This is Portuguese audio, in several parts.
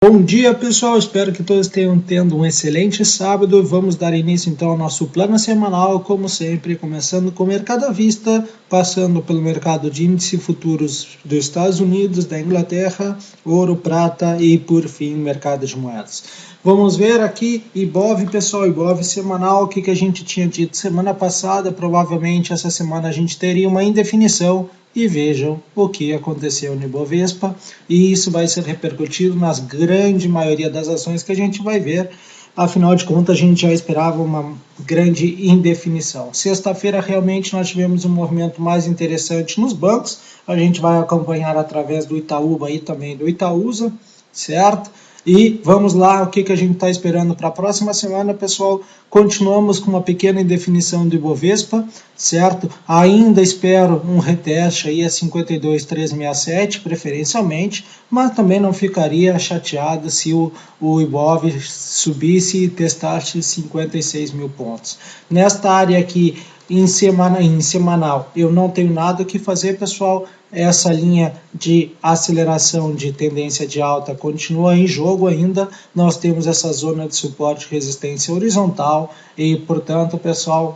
Bom dia, pessoal. Espero que todos tenham tendo um excelente sábado. Vamos dar início então ao nosso plano semanal, como sempre, começando com o mercado à vista, passando pelo mercado de índice futuros dos Estados Unidos, da Inglaterra, ouro, prata e, por fim, mercado de moedas. Vamos ver aqui Ibov, pessoal, Ibov semanal, o que a gente tinha dito semana passada. Provavelmente essa semana a gente teria uma indefinição. E vejam o que aconteceu no Ibovespa, e isso vai ser repercutido na grande maioria das ações que a gente vai ver. Afinal de contas, a gente já esperava uma grande indefinição. Sexta-feira, realmente, nós tivemos um movimento mais interessante nos bancos. A gente vai acompanhar através do Itaúba e também do Itaúsa, certo? E vamos lá, o que a gente está esperando para a próxima semana, pessoal? Continuamos com uma pequena indefinição do Ibovespa, certo? Ainda espero um reteste aí a 52.367, preferencialmente, mas também não ficaria chateado se o Ibov subisse e testasse 56 mil pontos. Nesta área aqui, em semanal, eu não tenho nada o que fazer, pessoal. Essa linha de aceleração de tendência de alta continua em jogo ainda. Nós temos essa zona de suporte e resistência horizontal e, portanto, pessoal,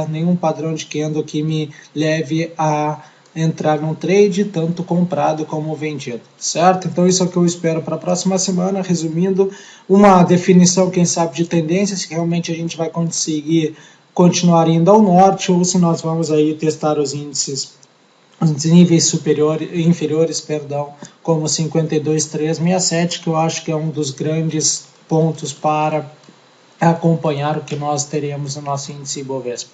nenhum padrão de candle que me leve a entrar num trade tanto comprado como vendido, certo? Então isso é o que eu espero para a próxima semana. Resumindo, uma definição, quem sabe, de tendência, se realmente a gente vai conseguir continuar indo ao norte ou se nós vamos aí testar os índices, os níveis inferiores, como 52.367, que eu acho que é um dos grandes pontos para acompanhar o que nós teremos no nosso índice Ibovespa.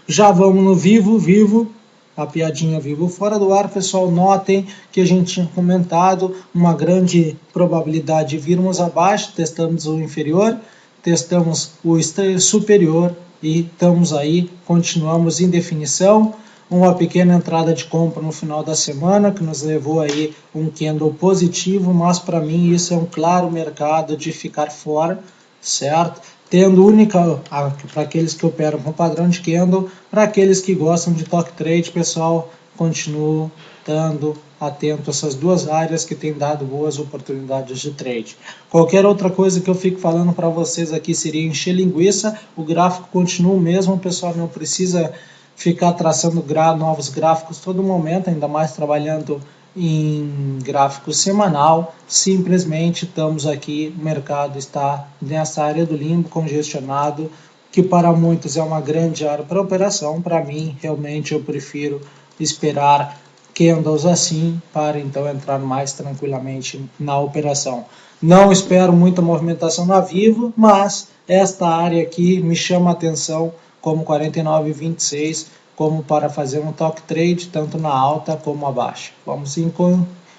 Já vamos no Vivo, a piadinha Vivo fora do ar, pessoal. Notem que a gente tinha comentado uma grande probabilidade de virmos abaixo. Testamos o inferior, testamos o superior e estamos aí, continuamos em definição. Uma pequena entrada de compra no final da semana, que nos levou aí um candle positivo, mas para mim isso é um claro mercado de ficar fora, certo? Tendo única, para aqueles que operam com padrão de candle, para aqueles que gostam de top trade, pessoal, continuo estando atento a essas duas áreas que têm dado boas oportunidades de trade. Qualquer outra coisa que eu fico falando para vocês aqui seria encher linguiça. O gráfico continua o mesmo, pessoal, não precisa ficar traçando novos gráficos todo momento, ainda mais trabalhando em gráfico semanal. Simplesmente estamos aqui, o mercado está nessa área do limbo congestionado, que para muitos é uma grande área para operação. Para mim, realmente, eu prefiro esperar candles assim para então entrar mais tranquilamente na operação. Não espero muita movimentação na Vivo, mas esta área aqui me chama a atenção como 49,26, como para fazer um top trade, tanto na alta como abaixo. Vamos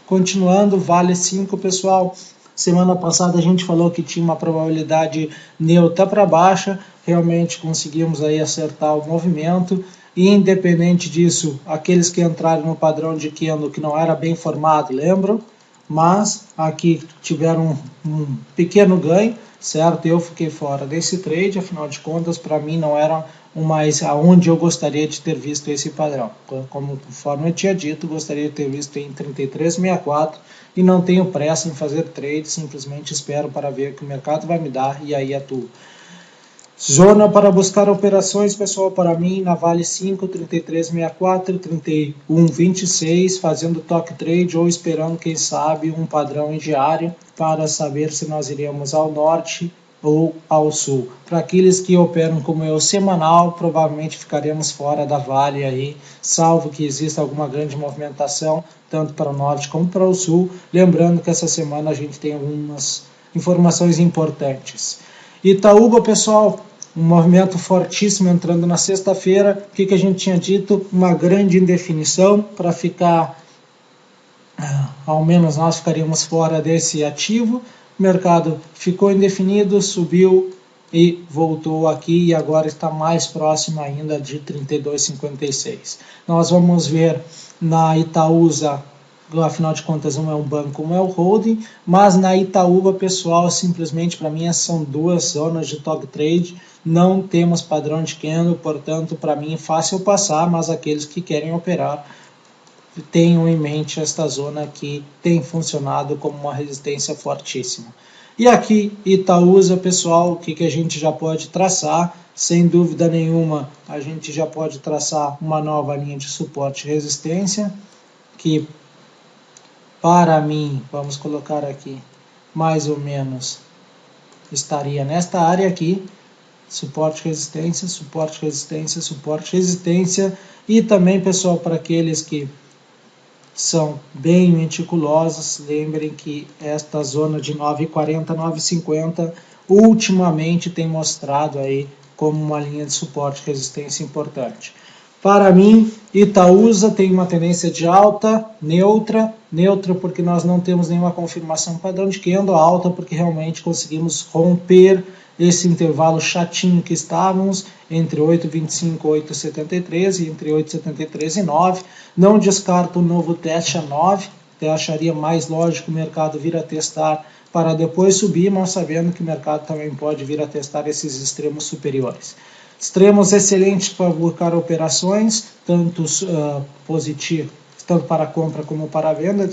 continuando, Vale 5, pessoal. Semana passada a gente falou que tinha uma probabilidade neutra para baixa, realmente conseguimos aí acertar o movimento, e independente disso, aqueles que entraram no padrão de candle que não era bem formado, lembram? Mas aqui tiveram um pequeno ganho, certo? Eu fiquei fora desse trade, afinal de contas, para mim não era mais aonde eu gostaria de ter visto esse padrão. Conforme eu tinha dito, gostaria de ter visto em 33,64 e não tenho pressa em fazer trade, simplesmente espero para ver o que o mercado vai me dar e aí atuo. Zona para buscar operações, pessoal, para mim, na Vale 5, 33,64, 31,26, fazendo top trade ou esperando, quem sabe, um padrão em diário para saber se nós iremos ao norte ou ao sul. Para aqueles que operam como eu semanal, provavelmente ficaremos fora da Vale aí, salvo que exista alguma grande movimentação, tanto para o norte como para o sul. Lembrando que essa semana a gente tem algumas informações importantes. Itaúba, pessoal, um movimento fortíssimo entrando na sexta-feira. O que a gente tinha dito? Uma grande indefinição para ficar, ao menos nós ficaríamos fora desse ativo. O mercado ficou indefinido, subiu e voltou aqui e agora está mais próximo ainda de 32,56. Nós vamos ver na Itaúsa, afinal de contas um é um banco, um é o holding, mas na Itaúba, pessoal, simplesmente para mim são duas zonas de top trade, não temos padrão de candle, portanto para mim é fácil passar, mas aqueles que querem operar tenham em mente esta zona aqui, tem funcionado como uma resistência fortíssima. E aqui, Itaúsa, pessoal, o que a gente já pode traçar? Sem dúvida nenhuma, a gente já pode traçar uma nova linha de suporte e resistência, que para mim, vamos colocar aqui, mais ou menos, estaria nesta área aqui, suporte, resistência, suporte, resistência, suporte, resistência, e também, pessoal, para aqueles que são bem meticulosos, lembrem que esta zona de 9,40, 9,50 ultimamente tem mostrado aí como uma linha de suporte e resistência importante. Para mim, Itaúsa tem uma tendência de alta, neutra porque nós não temos nenhuma confirmação padrão de candle, alta porque realmente conseguimos romper esse intervalo chatinho que estávamos entre 8,25 e 8,73 e entre 8,73 e 9. Não descarto um novo teste a 9, eu acharia mais lógico o mercado vir a testar para depois subir, mas sabendo que o mercado também pode vir a testar esses extremos superiores. Extremos excelentes para buscar operações, tanto positivo, tanto para compra como para venda,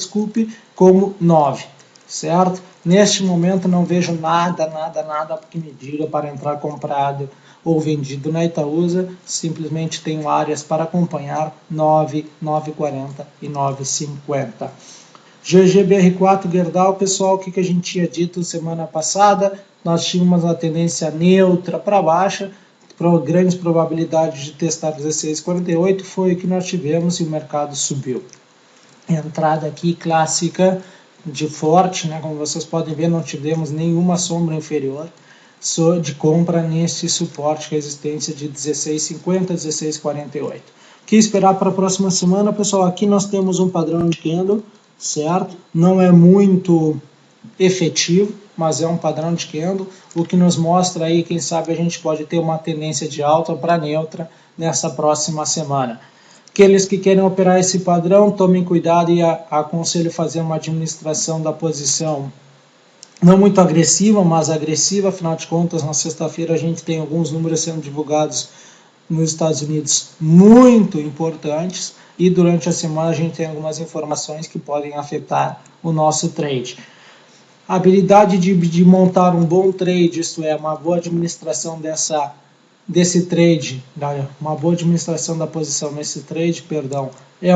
como 9, certo? Neste momento não vejo nada que me diga para entrar comprado ou vendido na Itaúsa, simplesmente tenho áreas para acompanhar 9, 9,40 e 9,50. GGBR4 Gerdau, pessoal, o que a gente tinha dito semana passada? Nós tínhamos uma tendência neutra para baixa, grandes probabilidades de testar 16,48, foi o que nós tivemos e o mercado subiu. Entrada aqui clássica de forte, né? Como vocês podem ver, não tivemos nenhuma sombra inferior de compra nesse suporte resistência de 16,50, 16,48. O que esperar para a próxima semana, pessoal? Aqui nós temos um padrão de candle, certo? Não é muito efetivo, mas é um padrão de candle, o que nos mostra aí, quem sabe a gente pode ter uma tendência de alta para neutra nessa próxima semana. Aqueles que querem operar esse padrão, tomem cuidado e aconselho fazer uma administração da posição não muito agressiva, mas agressiva. Afinal de contas, na sexta-feira a gente tem alguns números sendo divulgados nos Estados Unidos muito importantes e durante a semana a gente tem algumas informações que podem afetar o nosso trade. A habilidade de montar um bom trade, isto é, uma boa administração desse trade, uma boa administração da posição nesse trade, é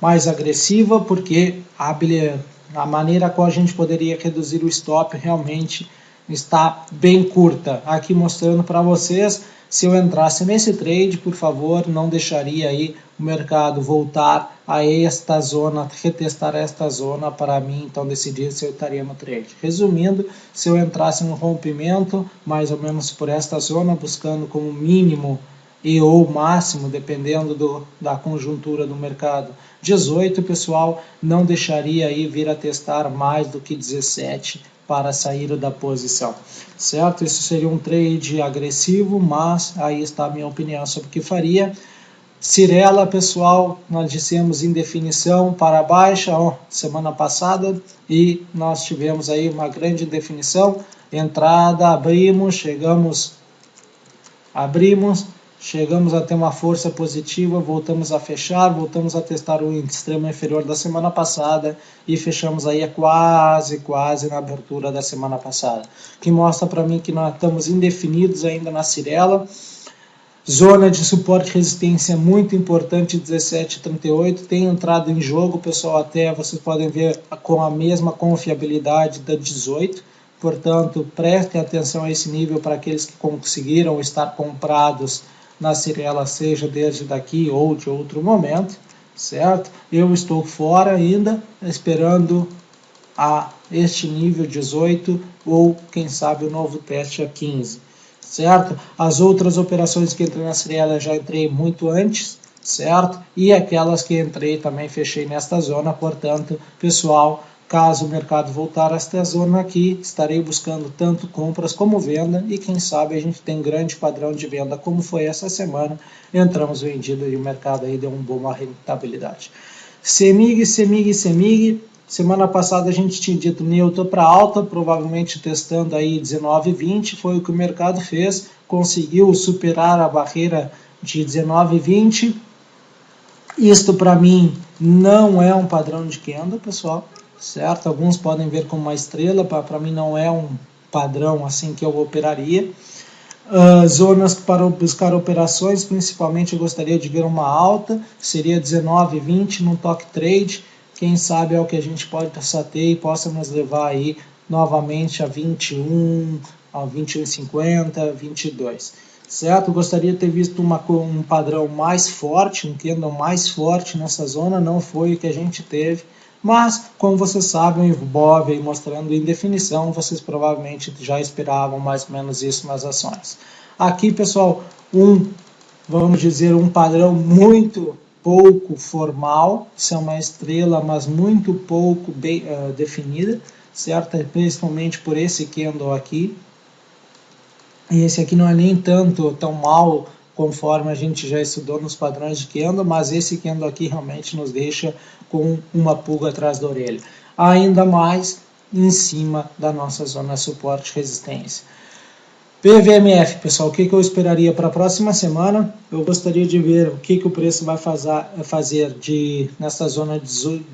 mais agressiva, porque a maneira qual a gente poderia reduzir o stop realmente está bem curta. Aqui mostrando para vocês, se eu entrasse nesse trade, por favor, não deixaria aí o mercado voltar a esta zona, retestar esta zona para mim, então decidir se eu estaria no trade. Resumindo, se eu entrasse no rompimento, mais ou menos por esta zona, buscando como mínimo e ou máximo, dependendo da conjuntura do mercado, 18, pessoal, não deixaria aí vir a testar mais do que 17 para sair da posição, certo? Isso seria um trade agressivo, mas aí está a minha opinião sobre o que faria. Cirela, pessoal, nós dissemos indefinição para baixa semana passada e nós tivemos aí uma grande definição, entrada, chegamos a ter uma força positiva, voltamos a fechar, voltamos a testar o extremo inferior da semana passada e fechamos aí quase na abertura da semana passada, que mostra para mim que nós estamos indefinidos ainda na Cirela. Zona de suporte e resistência muito importante, 17,38, tem entrado em jogo, pessoal, até vocês podem ver com a mesma confiabilidade da 18, portanto, prestem atenção a esse nível para aqueles que conseguiram estar comprados na Cirela, seja desde daqui ou de outro momento, certo? Eu estou fora ainda, esperando a este nível 18 ou, quem sabe, o novo teste a 15. Certo? As outras operações que entrei na Cirela já entrei muito antes, certo? E aquelas que entrei também fechei nesta zona, portanto, pessoal, caso o mercado voltar a esta zona aqui, estarei buscando tanto compras como venda e quem sabe a gente tem grande padrão de venda como foi essa semana, entramos vendido e o mercado aí deu uma boa rentabilidade. Semig, semana passada a gente tinha dito neutro para alta, provavelmente testando aí 19,20, foi o que o mercado fez, conseguiu superar a barreira de 19,20. Isto para mim não é um padrão de candle, pessoal, certo? Alguns podem ver como uma estrela, para mim não é um padrão assim que eu operaria. Zonas para buscar operações, principalmente eu gostaria de ver uma alta, seria 19, 20 no toque trade, quem sabe é o que a gente pode ter e possa nos levar aí novamente a 21, a 21,50, 22, certo? Gostaria de ter visto um padrão mais forte, um candle mais forte nessa zona, não foi o que a gente teve, mas, como vocês sabem, o Ibov aí mostrando indefinição, vocês provavelmente já esperavam mais ou menos isso nas ações. Aqui, pessoal, vamos dizer, um padrão muito pouco formal, isso é uma estrela, mas muito pouco bem definida, certo? Principalmente por esse candle aqui. E esse aqui não é nem tão mal conforme a gente já estudou nos padrões de candle, mas esse candle aqui realmente nos deixa com uma pulga atrás da orelha. Ainda mais em cima da nossa zona de suporte e resistência. PVMF, pessoal, o que eu esperaria para a próxima semana? Eu gostaria de ver o que o preço vai fazer nessa zona de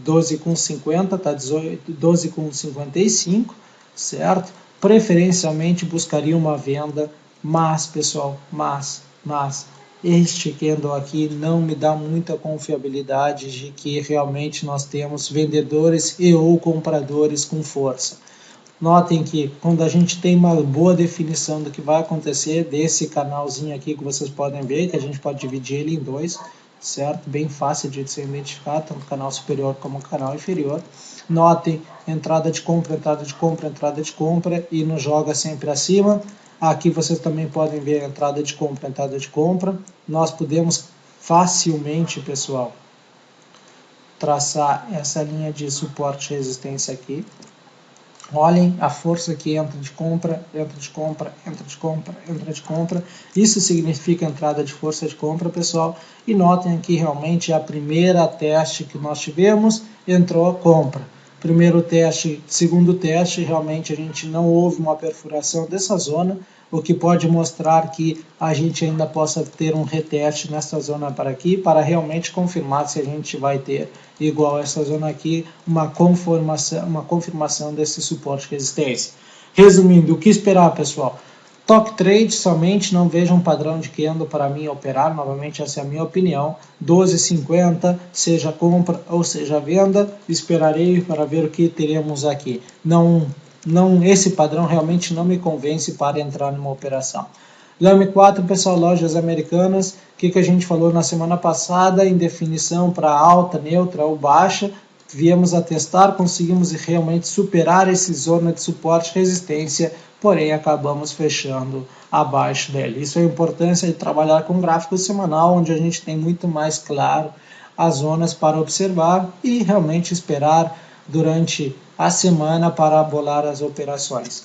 12,50, tá? 12,55, certo? Preferencialmente buscaria uma venda, mas, pessoal, este candle aqui não me dá muita confiabilidade de que realmente nós temos vendedores e ou compradores com força. Notem que quando a gente tem uma boa definição do que vai acontecer desse canalzinho aqui que vocês podem ver, que a gente pode dividir ele em dois, certo? Bem fácil de se identificar, tanto o canal superior como o canal inferior. Notem entrada de compra, entrada de compra, entrada de compra e nos joga sempre acima. Aqui vocês também podem ver entrada de compra, entrada de compra. Nós podemos facilmente, pessoal, traçar essa linha de suporte e resistência aqui. Olhem a força que entra de compra, entra de compra, entra de compra, entra de compra. Isso significa entrada de força de compra, pessoal. E notem que realmente a primeira teste que nós tivemos entrou a compra. Primeiro teste, segundo teste, realmente a gente não houve uma perfuração dessa zona, o que pode mostrar que a gente ainda possa ter um reteste nessa zona para aqui, para realmente confirmar se a gente vai ter, igual essa zona aqui, uma confirmação desse suporte de resistência. Resumindo, o que esperar, pessoal? Toque trade somente, não vejo um padrão de candle para mim operar, novamente essa é a minha opinião, 12,50, seja compra ou seja venda, esperarei para ver o que teremos aqui. Esse padrão realmente não me convence para entrar numa operação. Lame 4, pessoal, lojas americanas, o que a gente falou na semana passada, em definição para alta, neutra ou baixa, viemos a testar, conseguimos realmente superar esse zona de suporte e resistência, porém acabamos fechando abaixo dele. Isso é a importância de trabalhar com gráfico semanal, onde a gente tem muito mais claro as zonas para observar e realmente esperar durante a semana para bolar as operações.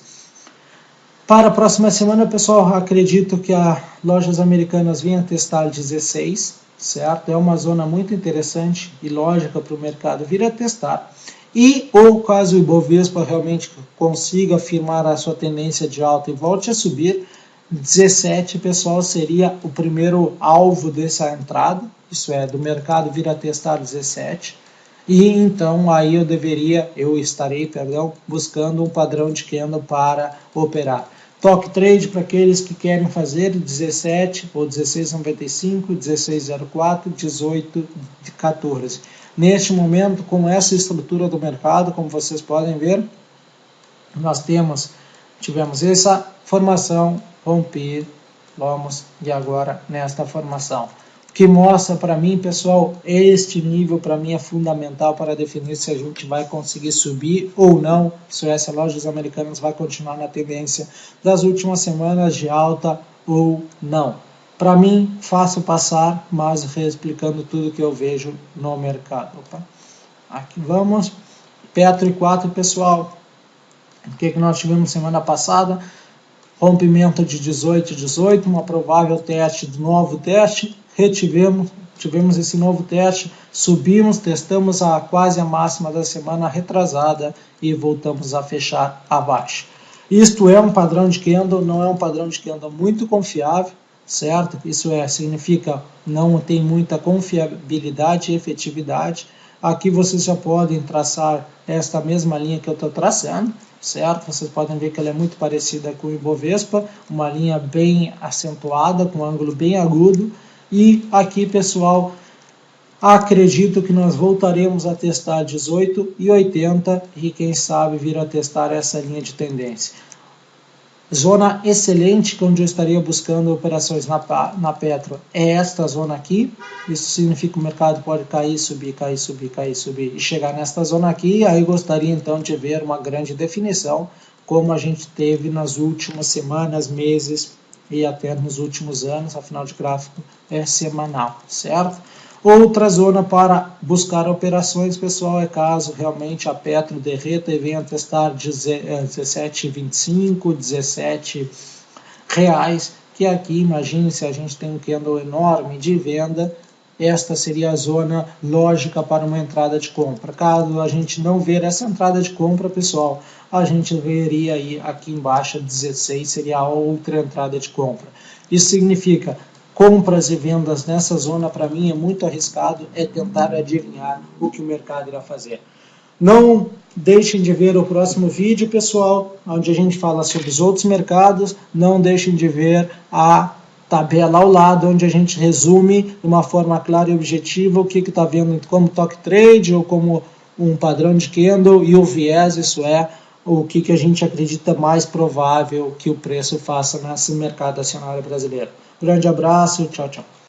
Para a próxima semana, pessoal, acredito que as lojas americanas venham testar 16, certo? É uma zona muito interessante e lógica para o mercado vir a testar. E ou caso o Ibovespa realmente consiga firmar a sua tendência de alta e volte a subir, 17, pessoal, seria o primeiro alvo dessa entrada, isso é, do mercado vir a testar 17. E então aí eu estarei buscando um padrão de candle para operar. Toque trade para aqueles que querem fazer 17 ou 16,95, 16,04, 18,14. Neste momento, com essa estrutura do mercado, como vocês podem ver, nós tivemos essa formação, romper, vamos, e agora nesta formação. O que mostra para mim, pessoal, este nível para mim é fundamental para definir se a gente vai conseguir subir ou não, se essa lojas americanas vai continuar na tendência das últimas semanas de alta ou não. Para mim, fácil passar, mas reexplicando tudo que eu vejo no mercado. Opa. Aqui vamos. Petro 4, pessoal. O que nós tivemos semana passada? Rompimento de 18, uma provável teste do novo teste. Tivemos esse novo teste, subimos, testamos quase a máxima da semana retrasada e voltamos a fechar abaixo. Isto é um padrão de candle, não é um padrão de candle muito confiável, certo? Isso significa não tem muita confiabilidade e efetividade. Aqui vocês já podem traçar esta mesma linha que eu estou traçando, certo? Vocês podem ver que ela é muito parecida com o Ibovespa, uma linha bem acentuada, com um ângulo bem agudo. E aqui, pessoal, acredito que nós voltaremos a testar 18,80 e quem sabe vir a testar essa linha de tendência. Zona excelente, onde eu estaria buscando operações na Petro, é esta zona aqui. Isso significa que o mercado pode cair, subir, cair, subir, cair, subir e chegar nesta zona aqui. Aí gostaria então de ver uma grande definição, como a gente teve nas últimas semanas, meses e até nos últimos anos. Afinal de gráfico é semanal, certo? Outra zona para buscar operações, pessoal, é caso realmente a Petro derreta e venha testar 17,25, 17 reais, que aqui, imagine se a gente tem um candle enorme de venda, esta seria a zona lógica para uma entrada de compra. Caso a gente não ver essa entrada de compra, pessoal, a gente veria aí aqui embaixo 16, seria a outra entrada de compra. Isso significa compras e vendas nessa zona, para mim, é muito arriscado, é tentar adivinhar o que o mercado irá fazer. Não deixem de ver o próximo vídeo, pessoal, onde a gente fala sobre os outros mercados. Não deixem de ver a tabela ao lado, onde a gente resume de uma forma clara e objetiva o que está vendo como top trade ou como um padrão de candle e o viés, isso é, o que a gente acredita mais provável que o preço faça nesse mercado acionário brasileiro. Grande abraço, tchau, tchau.